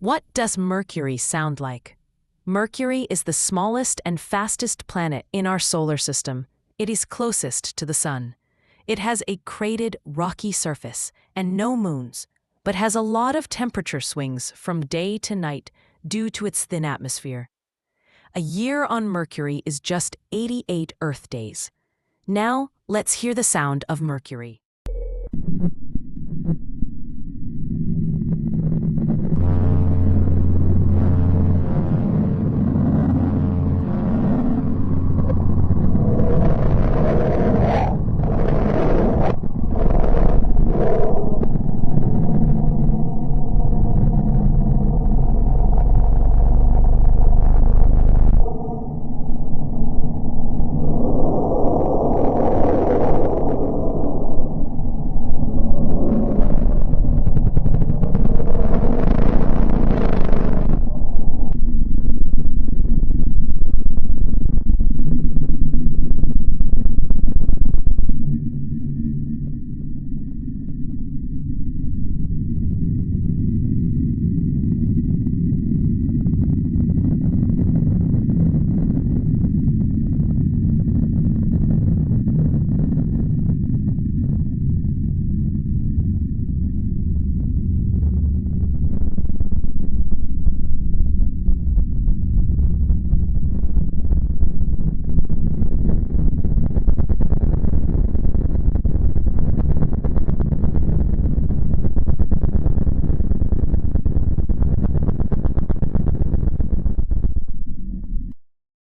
What does Mercury sound like? Mercury is the smallest and fastest planet in our solar system. It is closest to the Sun. It has a cratered, rocky surface and no moons, but has a lot of temperature swings from day to night due to its thin atmosphere. A year on Mercury is just 88 Earth days. Now, let's hear the sound of Mercury.